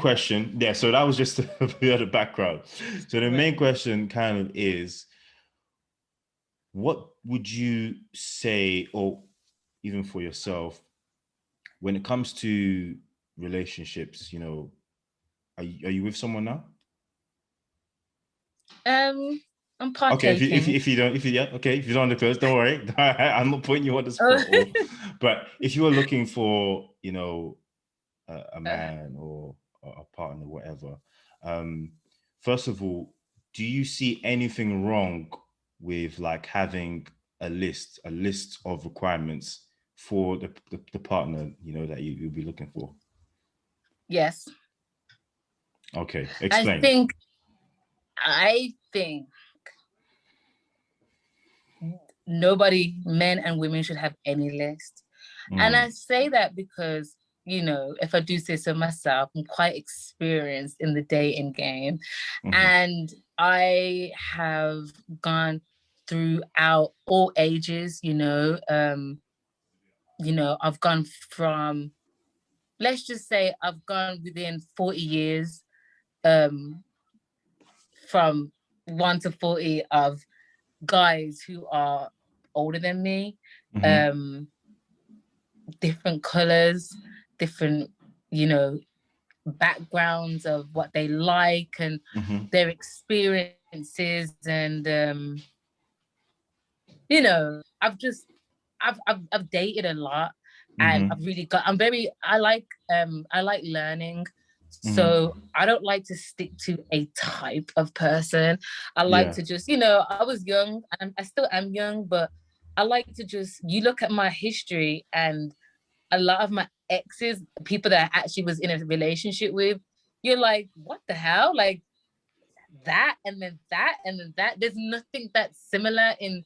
question, yeah, so that was just a bit of background. So the main question kind of is, what would you say, or even for yourself, when it comes to relationships, are you with someone now? I'm Okay, partaking. if you don't, if you don't want to close, don't worry. I'm not putting you on the spot. But if you were looking for, a man or a partner, whatever, first of all, do you see anything wrong with like having a list of requirements for the partner, that you'll be looking for? Yes. Okay, I explain. think I think nobody, men and women, should have any list. And I Mm, say that because, if I do say so myself, I'm quite experienced in the dating game. mhm, And I have gone throughout all ages, I've gone from, let's just say I've gone within 40 years, um, from 1 to 40 of guys who are older than me, mhm, um, different colors, different, you know, backgrounds of what they like and mhm, their experiences. And, I've dated a lot, and mhm, I like learning. mhm. So I don't like to stick to a type of person. I like Yeah. to just, I was young and I still am young, but I like to just, you look at my history, and a lot of my exes, people that I actually was in a relationship with, you're like, what the hell? Like that, and then that, and then that. There's nothing that's similar in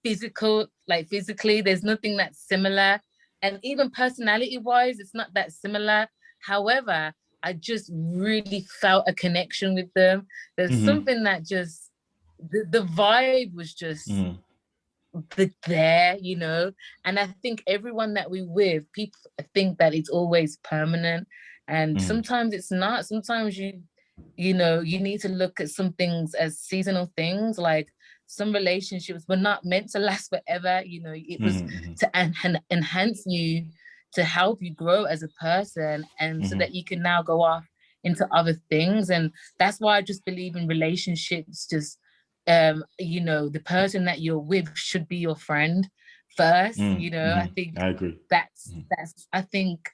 physically, there's nothing that's similar. And even personality wise, it's not that similar. However, I just really felt a connection with them. There's Mhm, something that just, the vibe was just mhm, there, and I think everyone that we with, people think that it's always permanent, and mhm, sometimes it's not. Sometimes you need to look at some things as seasonal things. Like, some relationships were not meant to last forever. It was mhm, to enhance you, to help you grow as a person, and so mhm, that you can now go off into other things. And that's why I just believe in relationships. Just, the person that you're with should be your friend first. mhm, I mhm. think I agree. that's Mhm, that's I think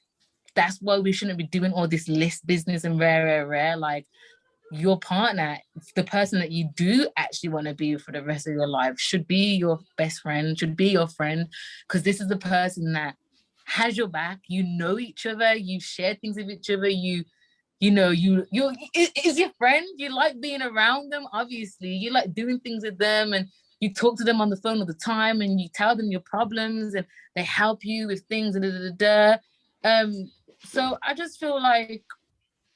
that's why we shouldn't be doing all this list business and rare. Like, your partner, the person that you do actually want to be for the rest of your life, should be your best friend, should be your friend, because this is the person that has your back. You know each other, you share things with each other, you is your friend. You like being around them, obviously. You like doing things with them, and you talk to them on the phone all the time, and you tell them your problems, and they help you with things, and so I just feel like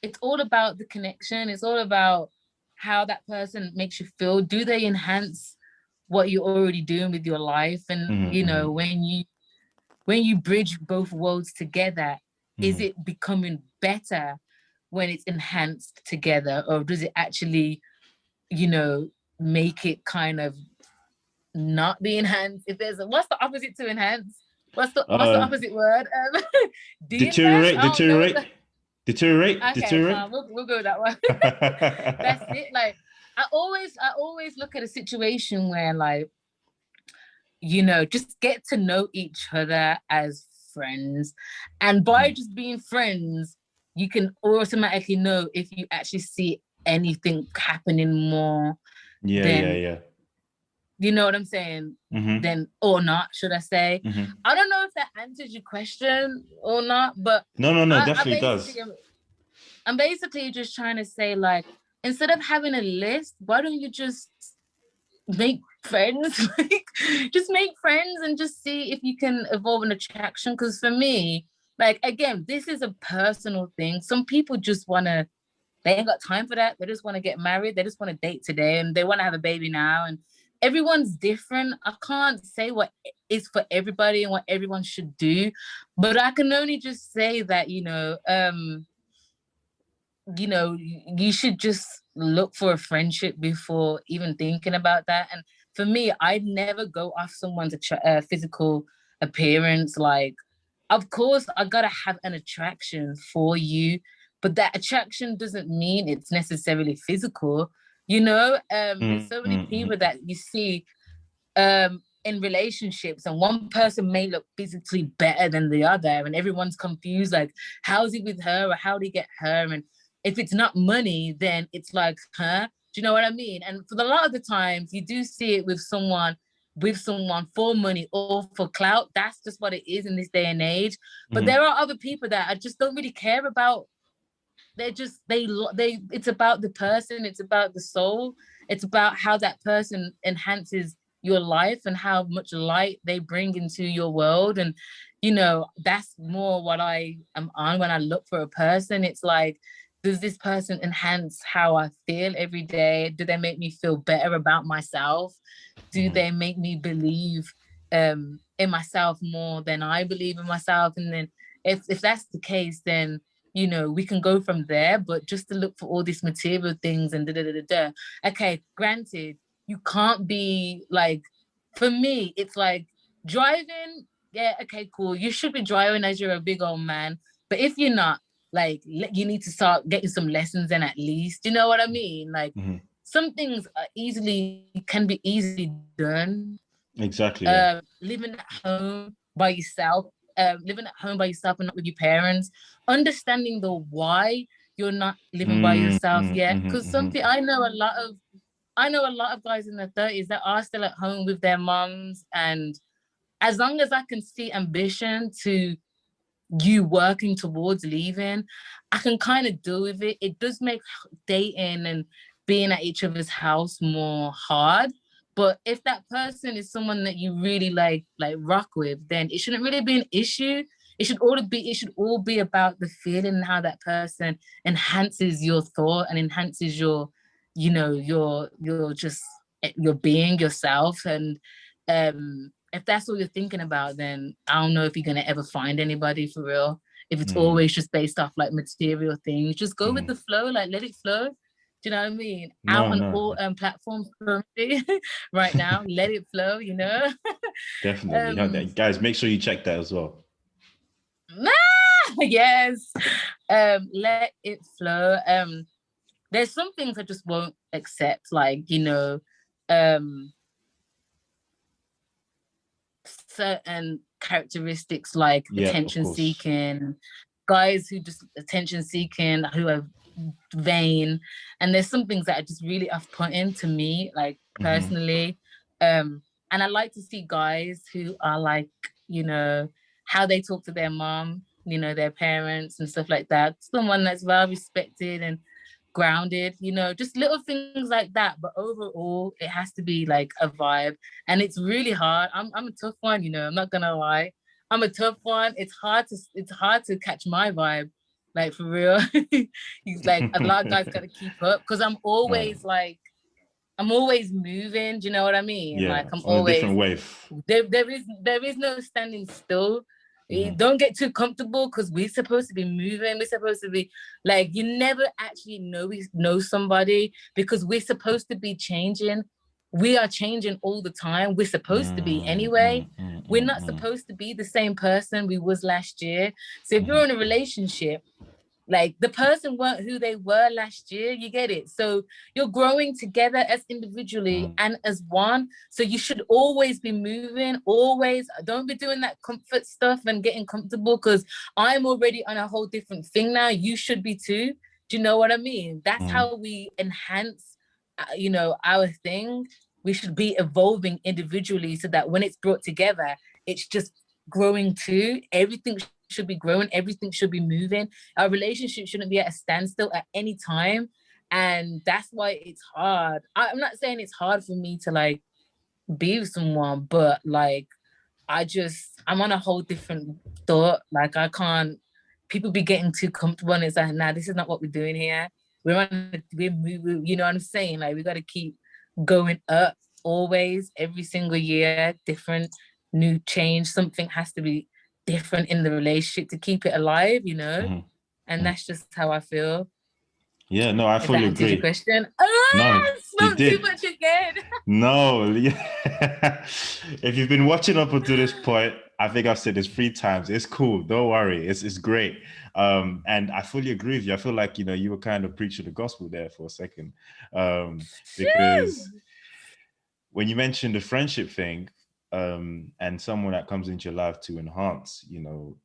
it's all about the connection. It's all about how that person makes you feel. Do they enhance what you're already doing with your life? And mhm, mhm, when you bridge both worlds together, is mhm. it becoming better when it's enhanced together, or does it actually, you know, make it kind of not be enhanced? If there's what's the opposite to enhance? What's the Uh, opposite word? De-enhance? deteriorate, I don't know. deteriorate, deteriorate, Okay, deteriorate. fine. We'll go with that one. That's it. Like, I always look at a situation where, like, just get to know each other as friends. And by Mhm. just being friends, you can automatically know if you actually see anything happening more Yeah, yeah, than, yeah. you know what I'm saying? Mhm, Then, or not, should I say? mhm. I don't know if that answers your question or not, but No, no, no, I definitely basically does. I'm basically just trying to say, like, instead of having a list, why don't you just make friends? Like, just make friends and just see if you can evolve an attraction. Because for me, like, again, this is a personal thing. Some people just want to, they ain't got time for that. They just want to get married. They just want to date today, and they want to have a baby now. And everyone's different. I can't say what is for everybody and what everyone should do, but I can only just say that, you know, you should just look for a friendship before even thinking about that. And for me, I'd never go off someone's physical appearance. Like, of course, I gotta have an attraction for you, but that attraction doesn't mean it's necessarily physical. You know, there's so many people that you see in relationships, and one person may look physically better than the other, and everyone's confused, like, how's he with her, or how did he get her? And if it's not money, then it's like, huh? Do you know what I mean? And for a lot of the times, you do see it with someone for money or for clout. That's just what it is in this day and age. But there are other people that I just don't really care about. They're just they it's about the person, it's about the soul, it's about how that person enhances your life and how much light they bring into your world. And you know, that's more what I am on when I look for a person. It's like, does this person enhance how I feel every day? Do they make me feel better about myself? Do they make me believe in myself more than I believe in myself? And then if that's the case, then you know, we can go from there. But just to look for all these material things and da. Okay, granted, you can't be like, for me, it's like driving. Yeah, okay, cool. You should be driving as you're a big old man. But if you're not, like, you need to start getting some lessons in at least. You know what I mean? Like, some things are can be easily done. Exactly. Yeah. Living at home by yourself, living at home by yourself and not with your parents, understanding the why you're not living by yourself yet. Because something I know a lot of guys in their 30s that are still at home with their moms, and as long as I can see ambition to you working towards leaving, I can kind of deal with it. It does make dating and being at each other's house more hard. But if that person is someone that you really like rock with, then it shouldn't really be an issue. It should all be about the feeling and how that person enhances your thought and enhances your, you know, your just your being yourself. And if that's all you're thinking about, then I don't know if you're gonna ever find anybody for real. If it's always just based off like material things, just go with the flow, like let it flow. Do you know what I mean? Out on all platforms currently right now, let it flow, you know? Definitely. Guys, make sure you check that as well. Yes. Let it flow. There's some things I just won't accept, like, you know, certain characteristics like attention seeking, guys who just attention seeking, who are vain. And there's some things that are just really off-putting to me, like personally. And I like to see guys who are like, you know, how they talk to their mom, you know, their parents and stuff like that. Someone that's well respected and grounded, you know, just little things like that. But overall, it has to be like a vibe. And it's really hard. I'm a tough one, you know, I'm not gonna lie. I'm a tough one. It's hard to catch my vibe, like for real. He's like, a lot of guys gotta keep up because I'm always moving. Do you know what I mean? Yeah, like I'm on always a different wave. There is no standing still. Don't get too comfortable because we're supposed to be moving. We're supposed to be like, you never actually know somebody because we're supposed to be changing. We are changing all the time. We're supposed to be anyway. We're not supposed to be the same person we was last year. So if you're in a relationship, like the person weren't who they were last year, you get it? So you're growing together as individually and as one. So you should always be moving, always. Don't be doing that comfort stuff and getting comfortable because I'm already on a whole different thing now. You should be too. Do you know what I mean? That's how we enhance, you know, our thing. We should be evolving individually so that when it's brought together, it's just growing too. Everything should be growing, everything should be moving. Our relationship shouldn't be at a standstill at any time. And that's why it's hard. I'm not saying it's hard for me to like be with someone, but like I'm on a whole different thought. Like I can't, people be getting too comfortable and it's like, nah, this is not what we're doing here. We're you know what I'm saying? Like we gotta keep going up always, every single year, different, new change. Something has to be different in the relationship to keep it alive, you know? And that's just how I feel. Yeah, no, I If that fully answers your agree. question. No, I you spoke too did. much again. No, if you've been watching up until this point, I think I've said this 3 times. It's cool. Don't worry. It's great. And I fully agree with you. I feel like, you were kind of preaching the gospel there for a second. Because when you mentioned the friendship thing, and someone that comes into your life to enhance,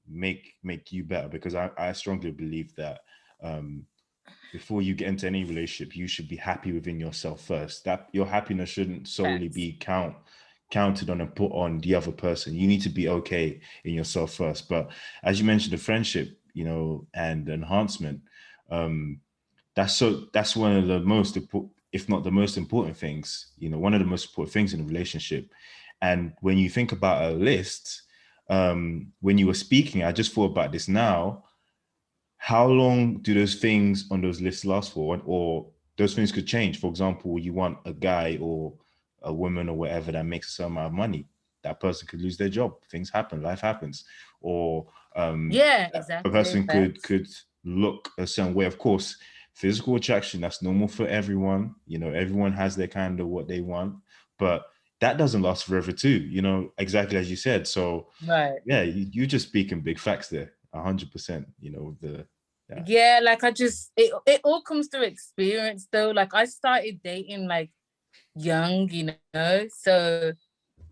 make you better, because I strongly believe that before you get into any relationship, you should be happy within yourself first. That your happiness shouldn't solely Facts. be counted on and put on the other person. You need to be okay in yourself first. But as you mentioned, the friendship, and the enhancement, that's one of the most important, if not the most important things, one of the most important things in a relationship. And when you think about a list, when you were speaking, I just thought about this now. How long do those things on those lists last for? Or those things could change. For example, you want a guy or a woman or whatever that makes a certain amount of money. That person could lose their job. Things happen. Life happens. Or Yeah, a exactly. person Facts. could look a certain way. Of course, physical attraction, that's normal for everyone. Everyone has their kind of what they want, but that doesn't last forever too, exactly as you said. So Right. yeah, you're just speaking big facts there, 100%, the yeah. Yeah, like it all comes through experience though. Like I started dating like young, so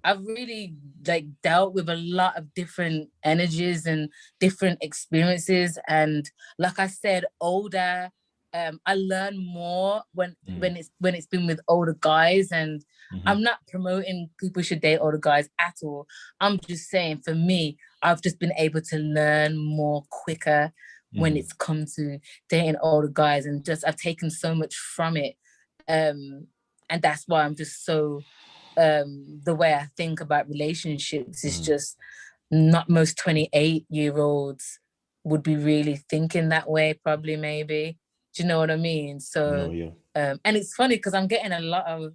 I've really like dealt with a lot of different energies and different experiences. And like I said, older, I learn more when it's been with older guys. And Mm-hmm. I'm not promoting people should date older guys at all. I'm just saying for me, I've just been able to learn more quicker when Mm-hmm. it's come to dating older guys, and just I've taken so much from it. And that's why I'm just so the way I think about relationships is Mm-hmm. just not most 28-year-olds would be really thinking that way, probably, maybe. Do you know what I mean? No, So, yeah. and it's funny because I'm getting a lot of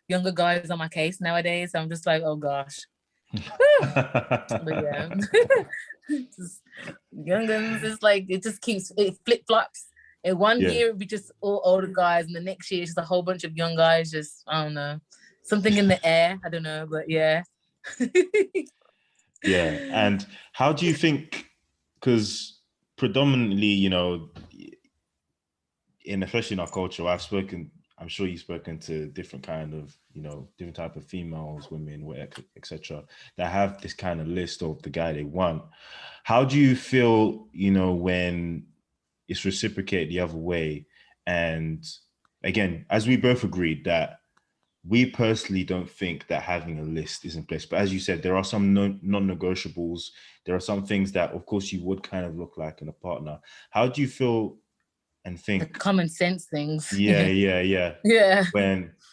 younger guys on my case nowadays. So I'm just like, oh gosh. But yeah, just young guns, it's like it just keeps it flip flops. In one Yeah. year it'd be just all older guys, and the next year it's just a whole bunch of young guys. Just I don't know, something in the air. I don't know, but yeah. Yeah. And how do you think, because predominantly, especially in our culture, I'm sure you've spoken to different kind of, different type of females, women, etc., that have this kind of list of the guy they want. How do you feel, when it's reciprocated the other way? And again, as we both agreed that we personally don't think that having a list is in place. But as you said, there are some non-negotiables. There are some things that, of course, you would kind of look like in a partner. How do you feel and The think? common sense things. Yeah, yeah, yeah. Yeah.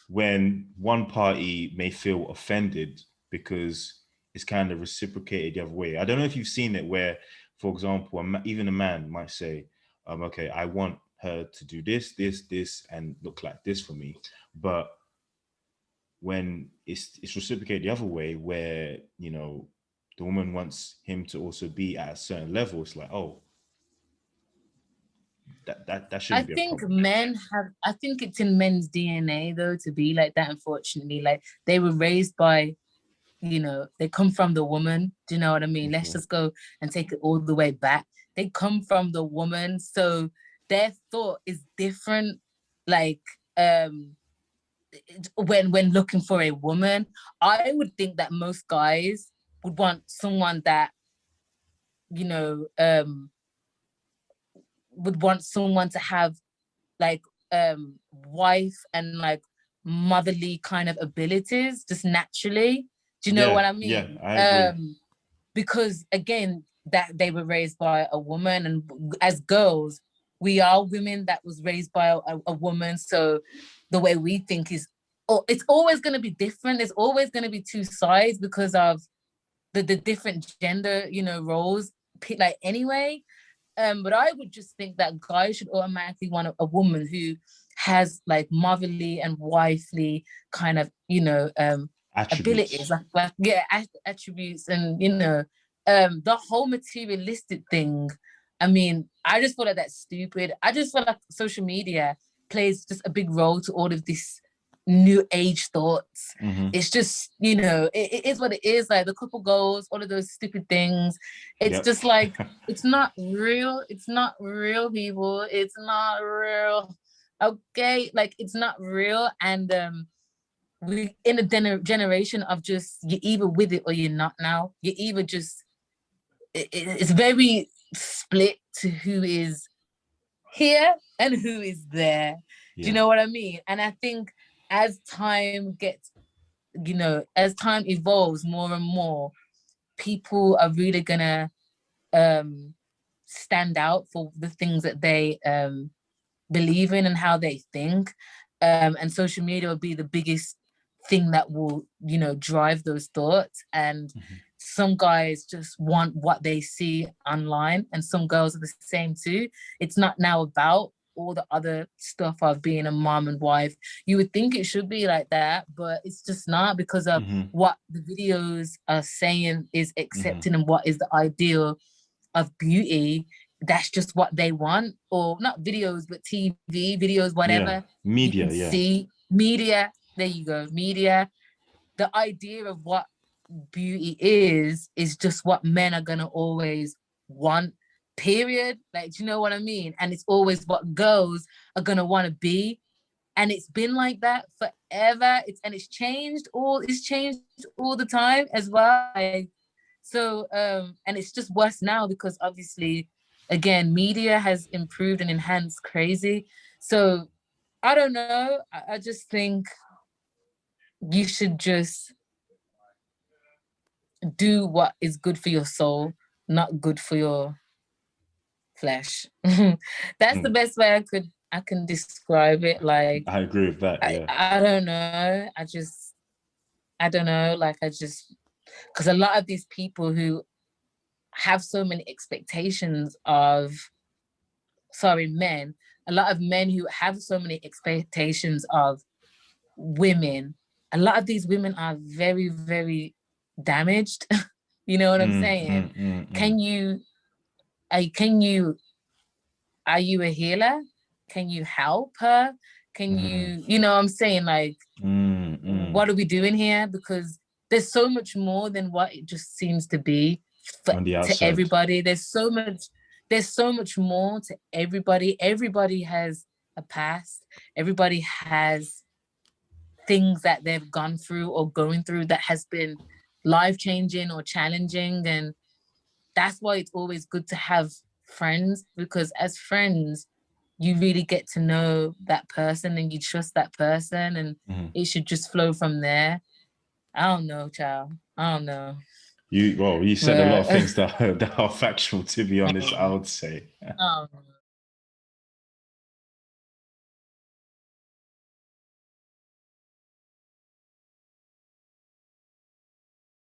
When one party may feel offended because it's kind of reciprocated the other way. I don't know if you've seen it where, for example, even a man might say, okay, I want her to do this, this, this, and look like this for me. But when it's reciprocated the other way, where the woman wants him to also be at a certain level, it's like, oh, that I shouldn't be a think problem. men have, I think it's in men's DNA though to be like that, unfortunately. Like they were raised by, they come from the woman. Do you know what I mean? Let's Okay. just go and take it all the way back. They come from the woman. So their thought is different. Like, when looking for a woman, I would think that most guys would want someone that, you know, um, would want someone to have like wife and like motherly kind of abilities just naturally. Do you know Yeah, what I yeah, mean? I agree. Because again, that they were raised by a woman, and as girls, we are women that was raised by a woman. So the way we think is, oh, it's always going to be different. There's always going to be two sides because of the different gender, roles. Like anyway, but I would just think that guys should automatically want a woman who has like motherly and wifely kind of, abilities, Attributes. like yeah, attributes, and the whole materialistic thing. I mean, I just feel like that's stupid. I just feel like social media plays just a big role to all of this new age thoughts. It's just, you know, it is what it is. Like the couple goals, all of those stupid things. It's just like, it's not real. It's not real, people. It's not real. Okay, like it's not real. And we in a generation of just, you're either with it or you're not now. You're either just, it's very split to who is here and who is there. Do you know what I mean? And I think as time gets, you know, as time evolves more and more, people are really gonna stand out for the things that they believe in and how they think. And social media will be the biggest thing that will, you know, drive those thoughts. And some guys just want what they see online, and some girls are the same too. It's not now about all the other stuff of being a mom and wife. You would think it should be like that, but it's just not, because of what the videos are saying is accepted and what is the ideal of beauty. That's just what they want. Or not videos, but TV videos, whatever. Media, you can see media. There you go, media. The idea of what beauty is just what men are gonna always want, period. Like, do you know what I mean? And it's always what girls are gonna want to be. And it's been like that forever. It's changed all the time as well. Like, so and it's just worse now because obviously, again, media has improved and enhanced crazy. So I don't know. I just think you should just do what is good for your soul, not good for your flesh. That's the best way I can describe it. Like, I agree with that. I don't know. I don't know. Like, because a lot of these people who have so many expectations of, men, a lot of men who have so many expectations of women, a lot of these women are very, very damaged. You know what I'm saying? Are you a healer? Can you help her? Can you, you know what I'm saying? Like, what are we doing here? Because there's so much more than what it just seems to be to everybody. There's so much more to everybody. Everybody has a past. Everybody has things that they've gone through or going through that has been life-changing or challenging. And that's why it's always good to have friends, because as friends, you really get to know that person and you trust that person, and it should just flow from there. I don't know, child. I don't know. You said a lot of things that are factual, to be honest, I would say.